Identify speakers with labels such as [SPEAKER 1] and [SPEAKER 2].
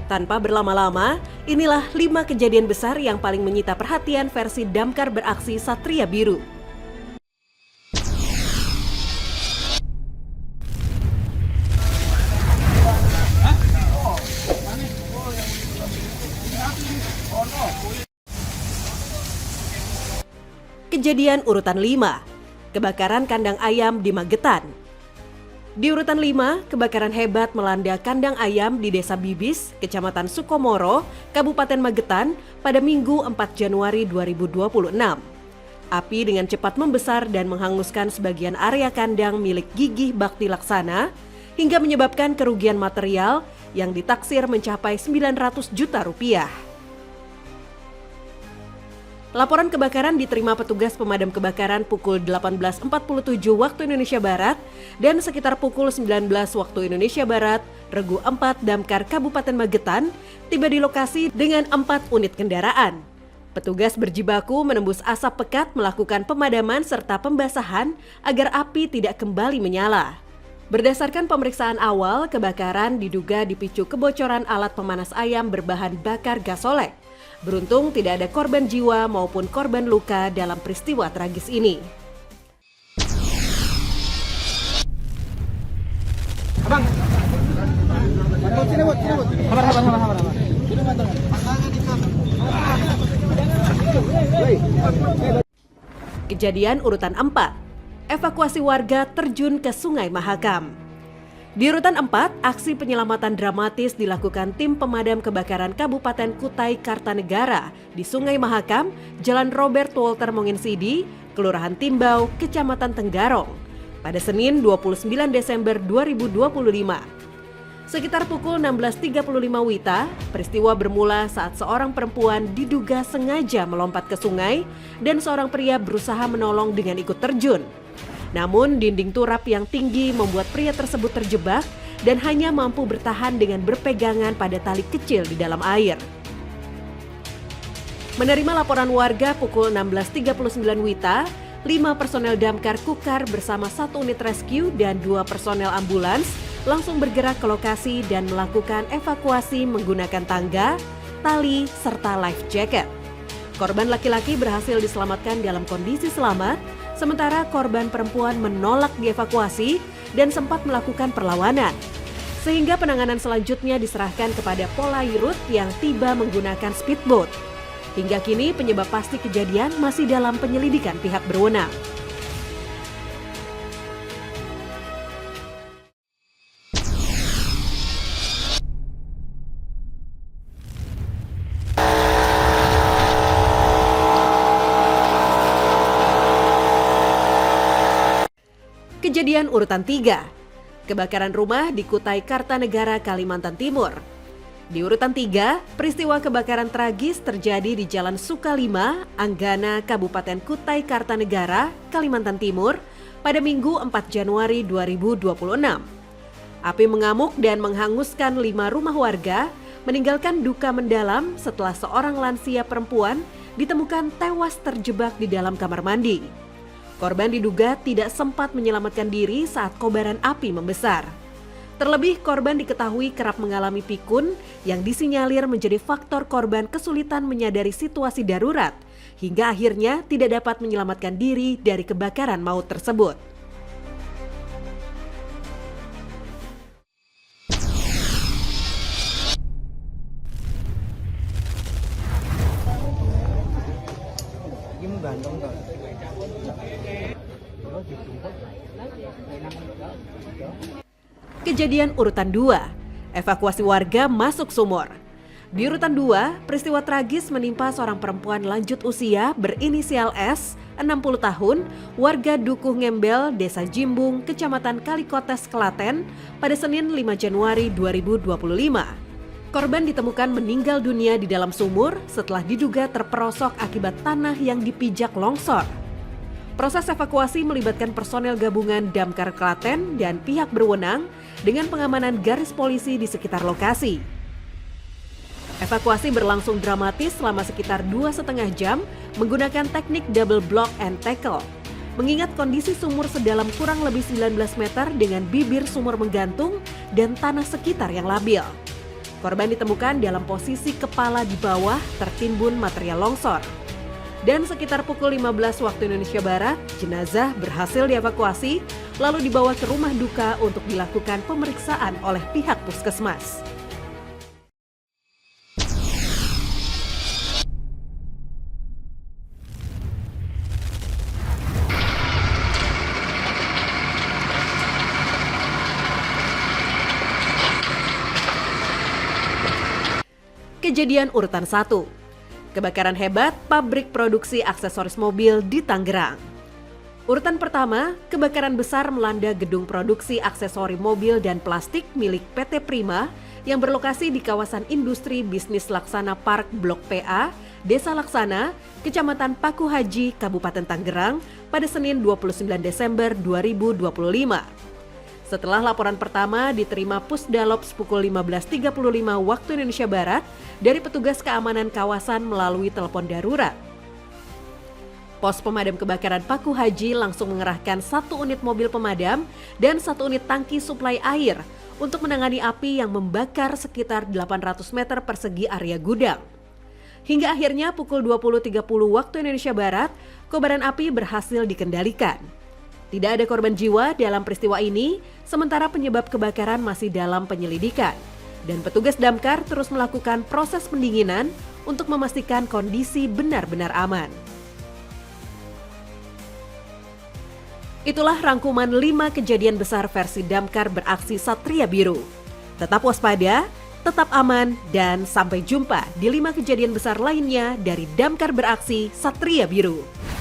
[SPEAKER 1] Tanpa berlama-lama, inilah 5 kejadian besar yang paling menyita perhatian versi Damkar beraksi Satria Biru. Kejadian urutan 5, kebakaran kandang ayam di Magetan. Di urutan 5, kebakaran hebat melanda kandang ayam di Desa Bibis, Kecamatan Sukomoro, Kabupaten Magetan pada Minggu 4 Januari 2026. Api dengan cepat membesar dan menghanguskan sebagian area kandang milik Gigih Bakti Laksana hingga menyebabkan kerugian material yang ditaksir mencapai 900 juta rupiah. Laporan kebakaran diterima petugas pemadam kebakaran pukul 18.47 waktu Indonesia Barat dan sekitar pukul 19 waktu Indonesia Barat, Regu 4 Damkar Kabupaten Magetan tiba di lokasi dengan 4 unit kendaraan. Petugas berjibaku menembus asap pekat melakukan pemadaman serta pembasahan agar api tidak kembali menyala. Berdasarkan pemeriksaan awal, kebakaran diduga dipicu kebocoran alat pemanas ayam berbahan bakar gasolek. Beruntung tidak ada korban jiwa maupun korban luka dalam peristiwa tragis ini.
[SPEAKER 2] Abang,
[SPEAKER 1] Kejadian urutan 4, evakuasi warga terjun ke Sungai Mahakam. Di urutan 4, aksi penyelamatan dramatis dilakukan tim pemadam kebakaran Kabupaten Kutai Kartanegara di Sungai Mahakam, Jalan Robert Walter Monginsidi, Kelurahan Timbau, Kecamatan Tenggarong, pada Senin 29 Desember 2025. Sekitar pukul 16.35 WITA, peristiwa bermula saat seorang perempuan diduga sengaja melompat ke sungai dan seorang pria berusaha menolong dengan ikut terjun. Namun dinding turap yang tinggi membuat pria tersebut terjebak dan hanya mampu bertahan dengan berpegangan pada tali kecil di dalam air. Menerima laporan warga pukul 16.39 WITA, 5 personel damkar Kukar bersama 1 unit rescue dan 2 personel ambulans langsung bergerak ke lokasi dan melakukan evakuasi menggunakan tangga, tali, serta life jacket. Korban laki-laki berhasil diselamatkan dalam kondisi selamat, sementara korban perempuan menolak dievakuasi dan sempat melakukan perlawanan. Sehingga penanganan selanjutnya diserahkan kepada Polairut yang tiba menggunakan speedboat. Hingga kini penyebab pasti kejadian masih dalam penyelidikan pihak berwenang. Kejadian urutan 3, kebakaran rumah di Kutai Kartanegara, Kalimantan Timur. Di urutan 3, peristiwa kebakaran tragis terjadi di Jalan Sukalima, Anggana, Kabupaten Kutai Kartanegara, Kalimantan Timur pada Minggu 4 Januari 2026. Api mengamuk dan menghanguskan 5 rumah warga, meninggalkan duka mendalam setelah seorang lansia perempuan ditemukan tewas terjebak di dalam kamar mandi. Korban diduga tidak sempat menyelamatkan diri saat kobaran api membesar. Terlebih korban diketahui kerap mengalami pikun yang disinyalir menjadi faktor korban kesulitan menyadari situasi darurat hingga akhirnya tidak dapat menyelamatkan diri dari kebakaran maut tersebut. Kejadian urutan 2, evakuasi warga masuk sumur. Di urutan 2, peristiwa tragis menimpa seorang perempuan lanjut usia berinisial S, 60 tahun, warga Dukuh Ngembel, Desa Jimbung, Kecamatan Kalikotes, Klaten, pada Senin 5 Januari 2025. Korban ditemukan meninggal dunia di dalam sumur setelah diduga terperosok akibat tanah yang dipijak longsor. Proses evakuasi melibatkan personel gabungan Damkar Klaten dan pihak berwenang dengan pengamanan garis polisi di sekitar lokasi. Evakuasi berlangsung dramatis selama sekitar 2,5 jam menggunakan teknik double block and tackle. Mengingat kondisi sumur sedalam kurang lebih 19 meter dengan bibir sumur menggantung dan tanah sekitar yang labil. Korban ditemukan dalam posisi kepala di bawah tertimbun material longsor. Dan sekitar pukul 15 waktu Indonesia Barat, jenazah berhasil dievakuasi lalu dibawa ke rumah duka untuk dilakukan pemeriksaan oleh pihak puskesmas. Kejadian urutan 1. Kebakaran hebat pabrik produksi aksesoris mobil di Tangerang. Urutan pertama, kebakaran besar melanda gedung produksi aksesori mobil dan plastik milik PT Prima yang berlokasi di kawasan industri bisnis Laksana Park Blok PA, Desa Laksana, Kecamatan Paku Haji, Kabupaten Tangerang pada Senin 29 Desember 2025. Setelah laporan pertama diterima Pusdalops pukul 15.35 waktu Indonesia Barat dari petugas keamanan kawasan melalui telepon darurat. Pos pemadam kebakaran Paku Haji langsung mengerahkan 1 unit mobil pemadam dan 1 unit tangki suplai air untuk menangani api yang membakar sekitar 800 meter persegi area gudang. Hingga akhirnya pukul 20.30 waktu Indonesia Barat, kobaran api berhasil dikendalikan. Tidak ada korban jiwa dalam peristiwa ini, sementara penyebab kebakaran masih dalam penyelidikan. Dan petugas damkar terus melakukan proses pendinginan untuk memastikan kondisi benar-benar aman. Itulah rangkuman 5 kejadian besar versi damkar beraksi Satria Biru. Tetap waspada, tetap aman, dan sampai jumpa di 5 kejadian besar lainnya dari damkar beraksi Satria Biru.